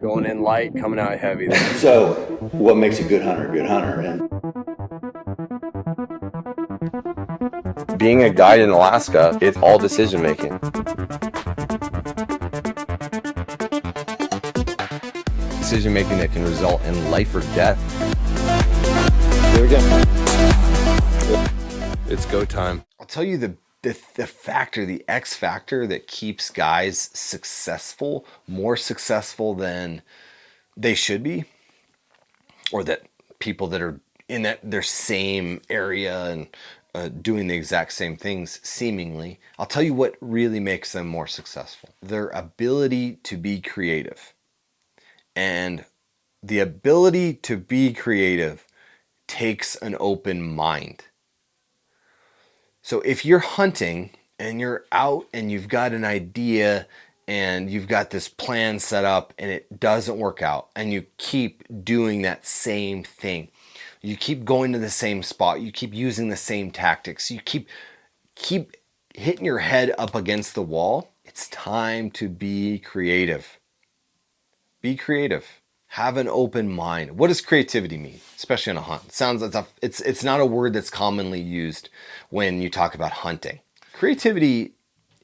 Going in light, coming out heavy. So, what makes a good hunter a good hunter? And Being a guide in Alaska, it's all decision making. Decision making that can result in life or death. here we go. It's go time. I'll tell you the factor, the X factor that keeps guys successful, more successful than they should be, or that people that are in their same area and doing the exact same things seemingly. I'll tell you what really makes them more successful. Their ability to be creative. And the ability to be creative takes an open mind. So if you're hunting and you're out and you've got an idea and you've got this plan set up and it doesn't work out and you keep doing that same thing, you keep going to the same spot, you keep using the same tactics, you keep hitting your head up against the wall, it's time to be creative. Be creative. Have an open mind. What does creativity mean, especially on a hunt? It's not a word that's commonly used when you talk about hunting. Creativity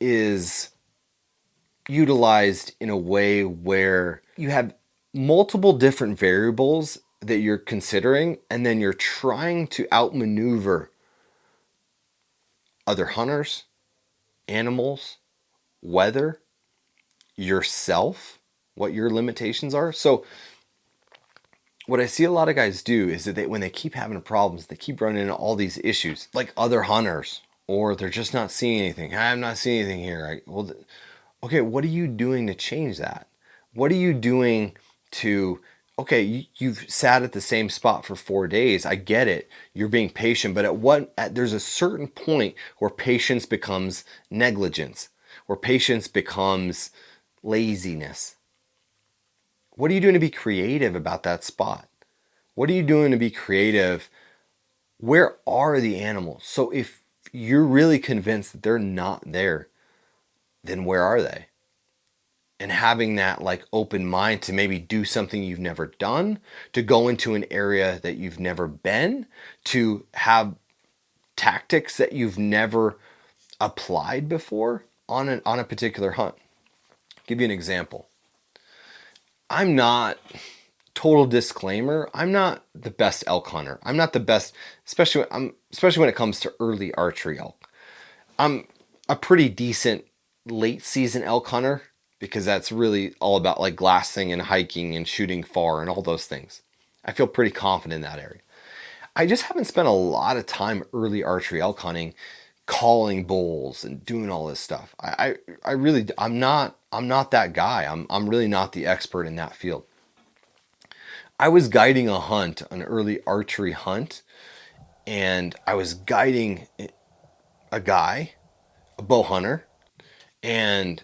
is utilized in a way where you have multiple different variables that you're considering, and then you're trying to outmaneuver other hunters, animals, weather, yourself, what your limitations are. So what I see a lot of guys do is that when they keep having problems, they keep running into all these issues, like other hunters, or they're just not seeing anything. I'm not seeing anything here. Okay, what are you doing to change that? What are you doing to, okay, you've sat at the same spot for 4 days. I get it. You're being patient, but there's a certain point where patience becomes negligence, where patience becomes laziness. What are you doing to be creative about that spot? What are you doing to be creative? Where are the animals? So if you're really convinced that they're not there, then where are they? And having that like open mind to maybe do something you've never done, to go into an area that you've never been, to have tactics that you've never applied before on a particular hunt. I'll give you an example. I'm not, total disclaimer, I'm not the best elk hunter. I'm not the best, especially when it comes to early archery elk. I'm a pretty decent late season elk hunter because that's really all about like glassing and hiking and shooting far and all those things. I feel pretty confident in that area. I just haven't spent a lot of time early archery elk hunting, calling bulls and doing all this stuff. I'm not that guy. I'm really not the expert in that field. I was guiding a hunt, an early archery hunt, and I was guiding a guy, a bow hunter, and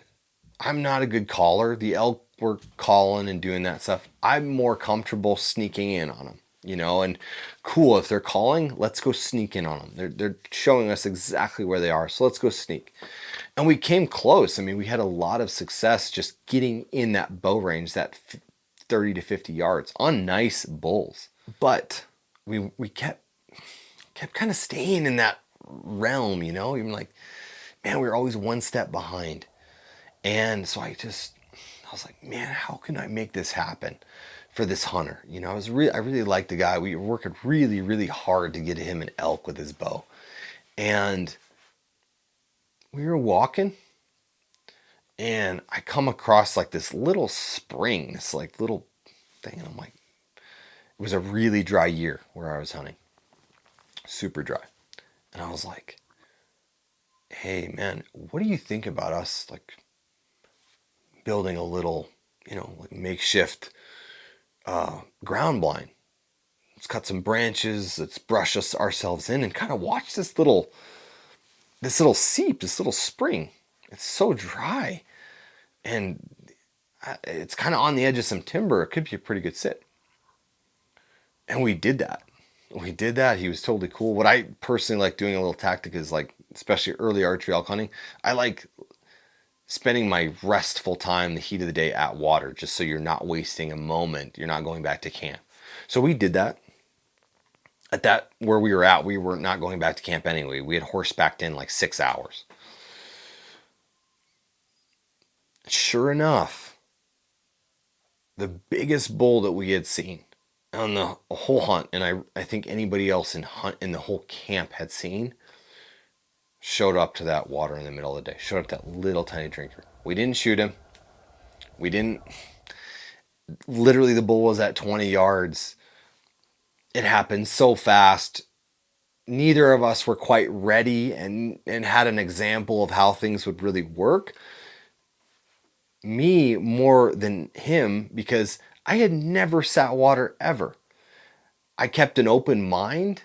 I'm not a good caller. The elk were calling and doing that stuff. I'm more comfortable sneaking in on them, and cool, if they're calling, let's go sneak in on them. They're showing us exactly where they are, so let's go sneak. And we came close. I mean, we had a lot of success just getting in that bow range, that 30 to 50 yards on nice bulls. But we kept kind of staying in that realm, even like, man, we were always one step behind. And so I was like, man, how can I make this happen for this hunter? I really liked the guy. We were working really, really hard to get him an elk with his bow. And we were walking, and I come across like this little spring, this like little thing. And I'm like, it was a really dry year where I was hunting, super dry. And I was like, hey man, what do you think about us like building a little, like makeshift ground blind? Let's cut some branches, let's brush ourselves in and kind of watch this little seep, this little spring. It's so dry. And it's kind of on the edge of some timber. It could be a pretty good sit. And we did that. He was totally cool. What I personally like doing a little tactic is like, especially early archery elk hunting, I like spending my restful time, the heat of the day at water, just so you're not wasting a moment. You're not going back to camp. So we did that. At that, where we were at, we were not going back to camp anyway. We had horsebacked in like 6 hours. Sure enough, the biggest bull that we had seen on the whole hunt, and I think anybody else in the whole camp had seen, showed up to that water in the middle of the day. Showed up that little tiny drinker. We didn't shoot him. We didn't. Literally, the bull was at 20 yards. It happened so fast. Neither of us were quite ready and had an example of how things would really work. Me more than him, because I had never sat water ever. I kept an open mind,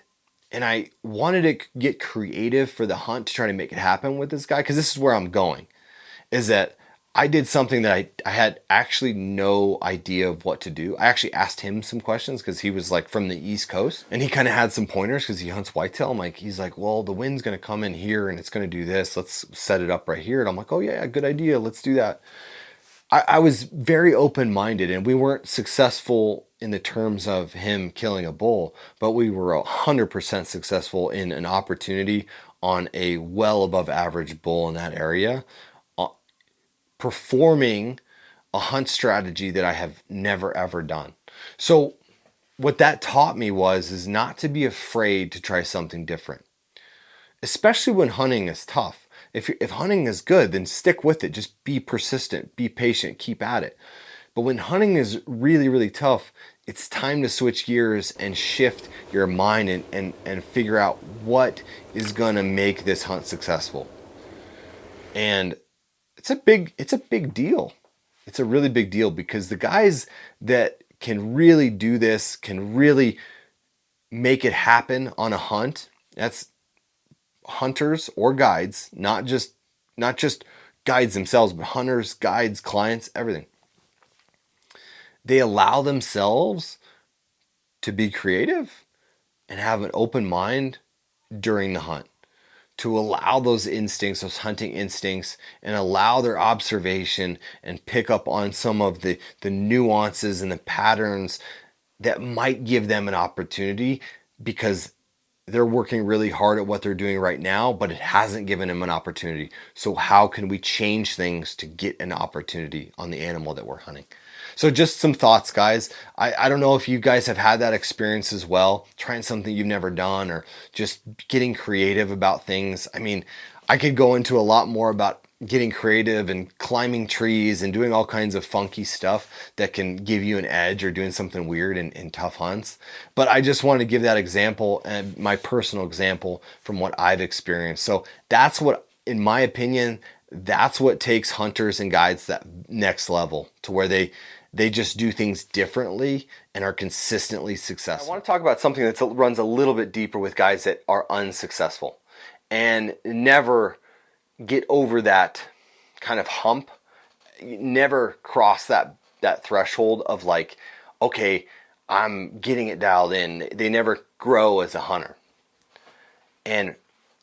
and I wanted to get creative for the hunt to try to make it happen with this guy, because this is where I'm going, is that I did something that I had actually no idea of what to do. I actually asked him some questions because he was like from the East Coast, and he kind of had some pointers because he hunts whitetail. He's like, well, the wind's going to come in here and it's going to do this. Let's set it up right here. And I'm like, oh yeah, good idea. Let's do that. I was very open-minded, and we weren't successful in the terms of him killing a bull, but we were 100% successful in an opportunity on a well above average bull in that area, performing a hunt strategy that I have never ever done. So what that taught me is not to be afraid to try something different, especially when hunting is tough. If hunting is good, then stick with it. Just be persistent, be patient, keep at it. But when hunting is really, really tough, it's time to switch gears and shift your mind and figure out what is gonna make this hunt successful. And it's a big deal. It's a really big deal, because the guys that can really do this, can really make it happen on a hunt, that's hunters or guides, not just guides themselves, but hunters, guides, clients, everything. They allow themselves to be creative and have an open mind during the hunt, to allow those instincts, those hunting instincts, and allow their observation and pick up on some of the nuances and the patterns that might give them an opportunity, because they're working really hard at what they're doing right now, but it hasn't given them an opportunity. So how can we change things to get an opportunity on the animal that we're hunting? So just some thoughts, guys. I don't know if you guys have had that experience as well, trying something you've never done, or just getting creative about things. I could go into a lot more about getting creative and climbing trees and doing all kinds of funky stuff that can give you an edge, or doing something weird in tough hunts. But I just wanted to give that example, and my personal example from what I've experienced. So that's what, in my opinion, that's what takes hunters and guides that next level, to where they just do things differently and are consistently successful. I want to talk about something that runs a little bit deeper with guys that are unsuccessful and never get over that kind of hump, never cross that threshold of like, okay, I'm getting it dialed in. They never grow as a hunter. And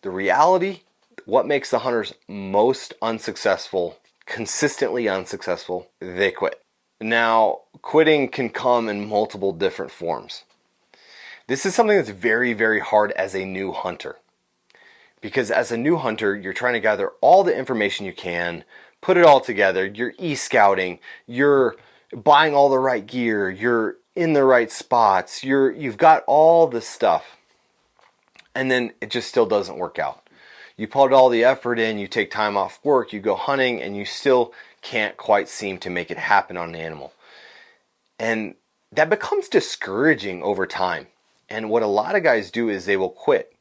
the reality, what makes the hunters most unsuccessful, consistently unsuccessful, they quit. Now, quitting can come in multiple different forms. This is something that's very, very hard as a new hunter. Because as a new hunter, you're trying to gather all the information you can, put it all together. You're e-scouting, you're buying all the right gear, you're in the right spots, you've got all this stuff. And then it just still doesn't work out. You put all the effort in, you take time off work, you go hunting, and you still can't quite seem to make it happen on an animal. And that becomes discouraging over time. And what a lot of guys do is they will quit.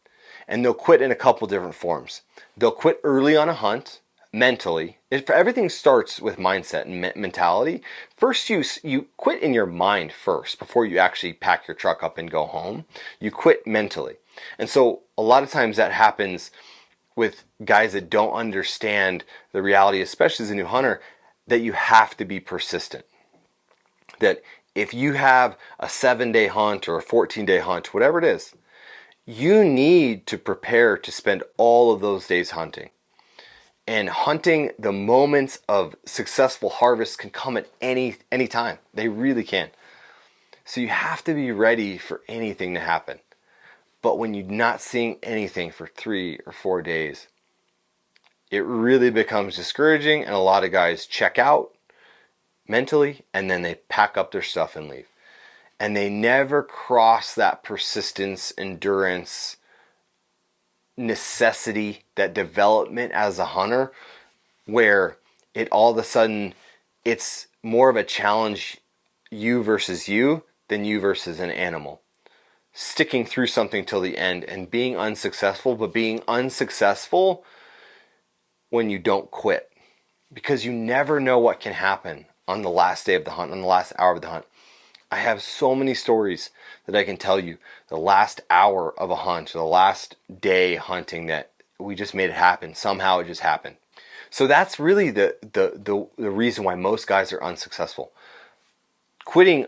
And they'll quit in a couple different forms. They'll quit early on a hunt, mentally. Everything starts with mindset and mentality. First, you quit in your mind first before you actually pack your truck up and go home. You quit mentally. And so a lot of times that happens with guys that don't understand the reality, especially as a new hunter, that you have to be persistent. That if you have a 7-day hunt or a 14-day hunt, whatever it is, you need to prepare to spend all of those days hunting. And hunting, the moments of successful harvest can come at any time. They really can. So you have to be ready for anything to happen. But when you're not seeing anything for 3 or 4 days, it really becomes discouraging, and a lot of guys check out mentally, and then they pack up their stuff and leave. And they never cross that persistence, endurance, necessity, that development as a hunter, where it all of a sudden, it's more of a challenge, you versus you, than you versus an animal. Sticking through something till the end and being unsuccessful, but being unsuccessful when you don't quit. Because you never know what can happen on the last day of the hunt, on the last hour of the hunt. I have so many stories that I can tell you. The last hour of a hunt, or the last day hunting, that we just made it happen. Somehow it just happened. So that's really the reason why most guys are unsuccessful. Quitting,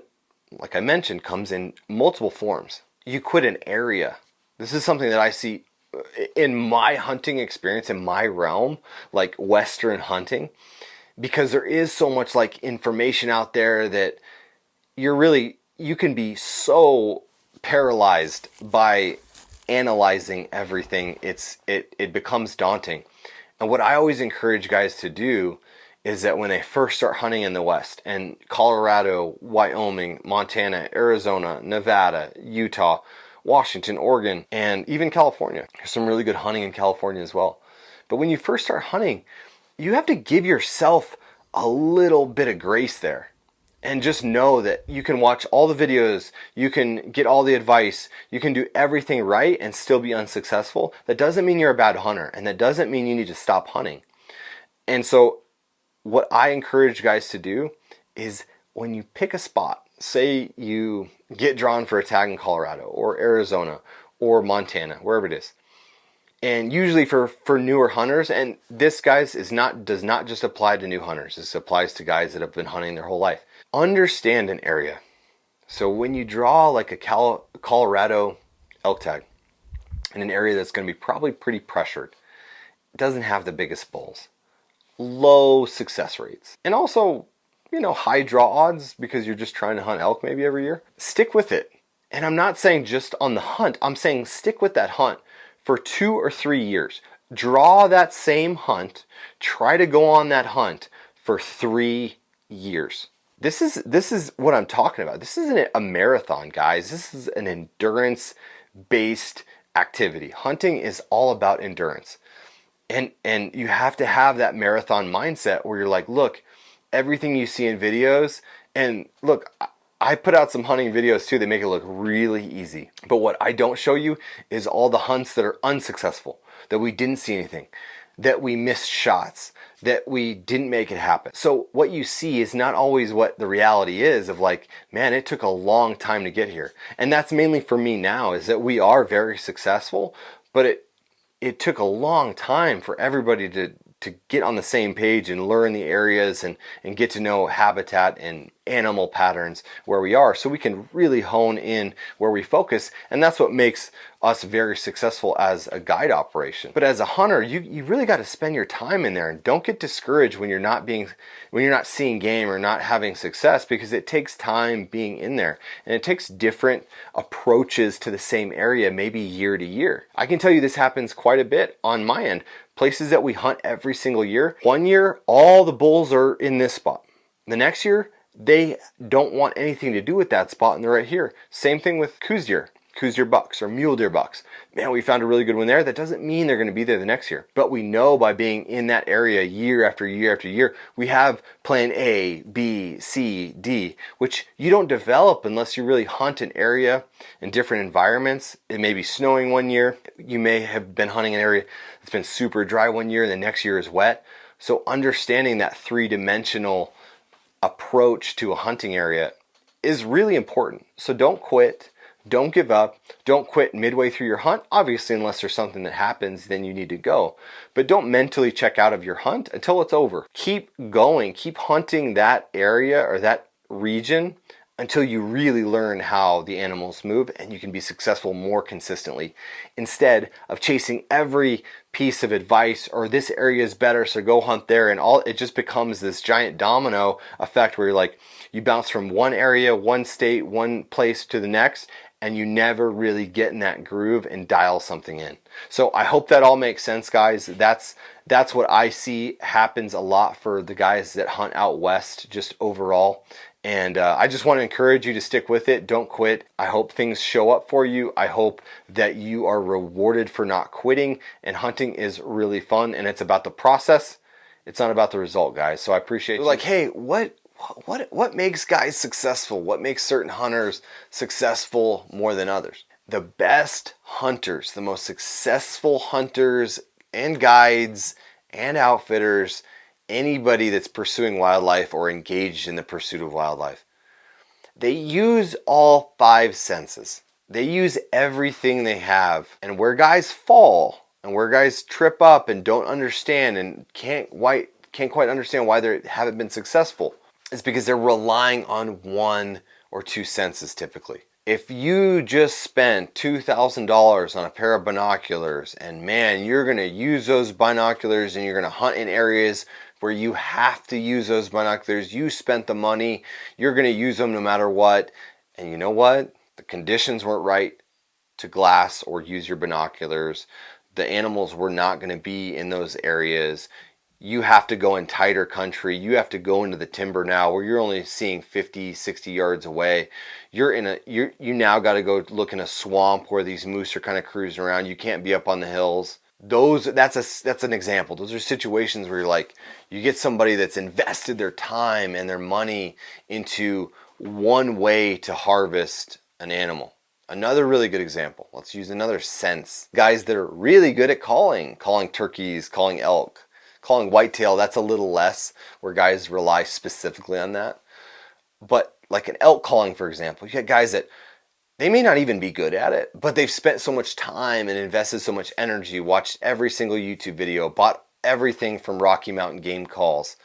like I mentioned, comes in multiple forms. You quit an area. This is something that I see in my hunting experience, in my realm, like Western hunting, because there is so much like information out there that you can be so paralyzed by analyzing everything. It becomes daunting. And what I always encourage guys to do is that when they first start hunting in the West, and Colorado, Wyoming, Montana, Arizona, Nevada, Utah, Washington, Oregon, and even California. There's some really good hunting in California as well. But when you first start hunting, you have to give yourself a little bit of grace there. And just know that you can watch all the videos, you can get all the advice, you can do everything right and still be unsuccessful. That doesn't mean you're a bad hunter, and that doesn't mean you need to stop hunting. And so what I encourage guys to do is, when you pick a spot, say you get drawn for a tag in Colorado or Arizona or Montana, wherever it is. And usually for newer hunters, and this, guys, does not just apply to new hunters. This applies to guys that have been hunting their whole life. Understand an area. So when you draw like a Colorado elk tag in an area that's going to be probably pretty pressured, it doesn't have the biggest bulls, low success rates, and also, high draw odds because you're just trying to hunt elk maybe every year, stick with it. And I'm not saying just on the hunt, I'm saying stick with that hunt for 2 or 3 years. Draw that same hunt, try to go on that hunt for 3 years. This is what I'm talking about. This isn't a marathon, guys. This is an endurance-based activity. Hunting is all about endurance. And you have to have that marathon mindset where you're like, look, everything you see in videos, and look, I put out some hunting videos too that make it look really easy. But what I don't show you is all the hunts that are unsuccessful, that we didn't see anything, that we missed shots, that we didn't make it happen. So what you see is not always what the reality is of like, man, it took a long time to get here. And that's mainly for me now, is that we are very successful, but it took a long time for everybody to get on the same page and learn the areas and get to know habitat and animal patterns where we are, so we can really hone in where we focus. And that's what makes us very successful as a guide operation. But as a hunter, you really got to spend your time in there, and don't get discouraged when you're not seeing game or not having success, because it takes time being in there, and it takes different approaches to the same area, maybe year to year. I can tell you this happens quite a bit on my end. Places that we hunt every single year. One year, all the bulls are in this spot. The next year, they don't want anything to do with that spot, and they're right here. Same thing with coos deer bucks or mule deer bucks. Man, we found a really good one there. That doesn't mean they're going to be there the next year. But we know by being in that area year after year after year, we have plan A, B, C, D, which you don't develop unless you really hunt an area in different environments. It may be snowing one year. You may have been hunting an area that's been super dry one year and the next year is wet. So understanding that three-dimensional approach to a hunting area is really important. So don't quit. Don't give up. Don't quit midway through your hunt. Obviously, unless there's something that happens, then you need to go. But don't mentally check out of your hunt until it's over. Keep going. Keep hunting that area or that region until you really learn how the animals move, and you can be successful more consistently instead of chasing every piece of advice or this area is better so go hunt there, and all it just becomes this giant domino effect where you're like you bounce from one area, one state, one place to the next, and you never really get in that groove and dial something in. So I hope that all makes sense, guys. That's what I see happens a lot for the guys that hunt out west just overall. And I just want to encourage you to stick with it. Don't quit. I hope things show up for you. I hope that you are rewarded for not quitting. And hunting is really fun, and it's about the process. It's not about the result, guys. So I appreciate you. Like, hey, what makes guys successful? What makes certain hunters successful more than others? The best hunters, the most successful hunters and guides and outfitters, anybody that's pursuing wildlife or engaged in the pursuit of wildlife, they use all five senses. They use everything they have. And where guys fall and where guys trip up and don't understand and can't quite understand why they haven't been successful is because they're relying on one or two senses typically. If you just spent $2,000 on a pair of binoculars and man, you're going to use those binoculars and you're going to hunt in areas where you have to use those binoculars, you spent the money, you're going to use them no matter what, and you know what? The conditions weren't right to glass or use your binoculars. The animals were not going to be in those areas. You have to go in tighter country. You have to go into the timber now where you're only seeing 50, 60 yards away. You now got to go look in a swamp where these moose are kind of cruising around. You can't be up on the hills. That's an example. Those are situations where you're like, you get somebody that's invested their time and their money into one way to harvest an animal. Another really good example. Let's use another sense. Guys that are really good at calling turkeys, calling elk, calling whitetail. That's a little less where guys rely specifically on that. But like an elk calling, for example, you get guys that they may not even be good at it, but they've spent so much time and invested so much energy, watched every single YouTube video, bought everything from Rocky Mountain Game Calls.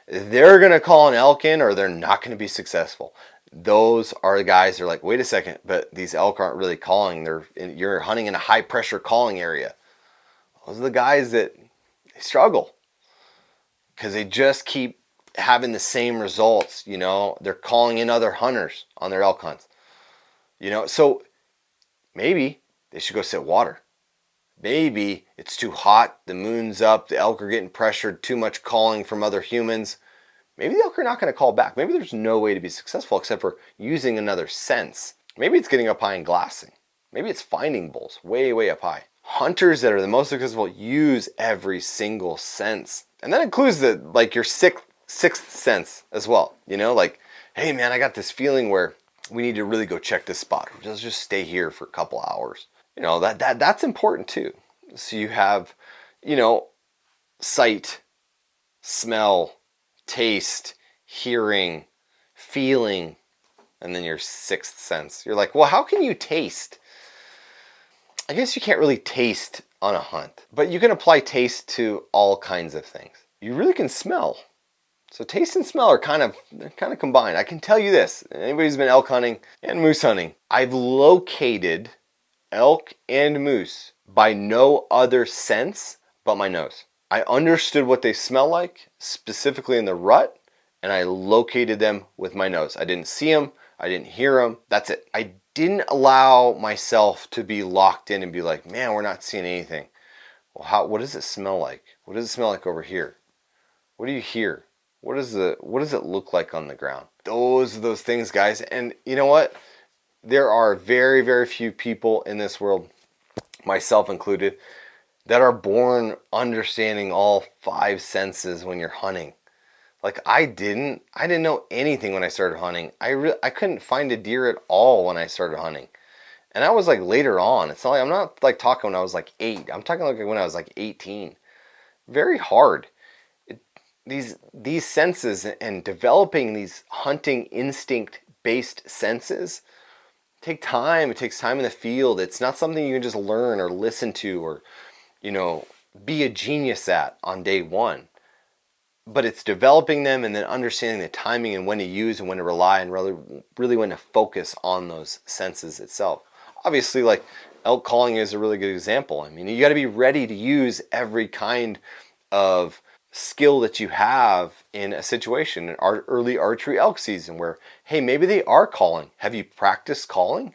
They're going to call an elk in or they're not going to be successful. Those are the guys that are like, wait a second, but these elk aren't really calling. You're hunting in a high pressure calling area. Those are the guys that they struggle because they just keep having the same results. You know, they're calling in other hunters on their elk hunts. You know, so maybe they should go sit water. Maybe it's too hot, the moon's up, the elk are getting pressured, too much calling from other humans. Maybe the elk are not going to call back. Maybe there's no way to be successful except for using another sense. Maybe it's getting up high and glassing. Maybe it's finding bulls way, way up high. Hunters that are the most successful use every single sense. And that includes your sixth sense as well. You know, like, hey man, I got this feeling where we need to really go check this spot. Let's just stay here for a couple hours. You know, that's important too. So you have, you know, sight, smell, taste, hearing, feeling, and then your sixth sense. You're like, well, how can you taste? I guess you can't really taste on a hunt, but you can apply taste to all kinds of things. You really can smell. So taste and smell are kind of combined. I can tell you this, anybody who's been elk hunting and moose hunting, I've located elk and moose by no other sense but my nose. I understood what they smell like, specifically in the rut, and I located them with my nose. I didn't see them, I didn't hear them, that's it. I didn't allow myself to be locked in and be like, man, we're not seeing anything. Well, what does it smell like? What does it smell like over here? What do you hear? What does it look like on the ground? Those are those things, guys. And you know what? There are very, very few people in this world, myself included, that are born understanding all five senses when you're hunting. Like I didn't know anything when I started hunting. I couldn't find a deer at all when I started hunting. And that was like later on. It's not like I'm not like talking when I was like 8. I'm talking like when I was like 18. Very hard. These senses and developing these hunting instinct based senses take time. It takes time in the field. It's not something you can just learn or listen to or, you know, be a genius at on day one. but it's developing them and then understanding the timing and when to use and when to rely and really when to focus on those senses itself. Obviously, like elk calling is a really good example. I mean, you got to be ready to use every kind of skill that you have in a situation. In our early archery elk season where, hey, maybe they are calling. Have you practiced calling?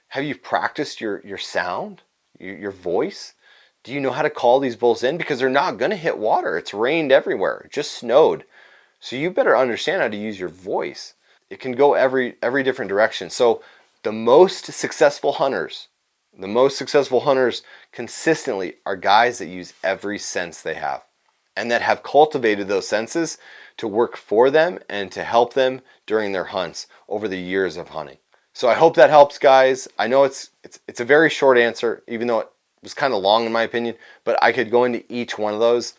Have you practiced your sound, your voice? Do you know how to call these bulls in? Because they're not going to hit water. It's rained everywhere. It just snowed. So you better understand how to use your voice. It can go every different direction. So the most successful hunters consistently are guys that use every sense they have and that have cultivated those senses to work for them and to help them during their hunts over the years of hunting. So I hope that helps, guys. I know it's a very short answer, even though it was kind of long in my opinion, but I could go into each one of those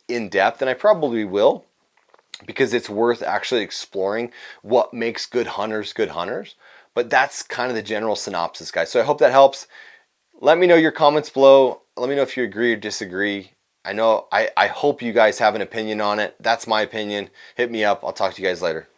in depth, and I probably will, because it's worth actually exploring what makes good hunters good hunters. But that's kind of the general synopsis, guys. So I hope that helps. Let me know your comments below. Let me know if you agree or disagree. I hope you guys have an opinion on it. That's my opinion. Hit me up. I'll talk to you guys later.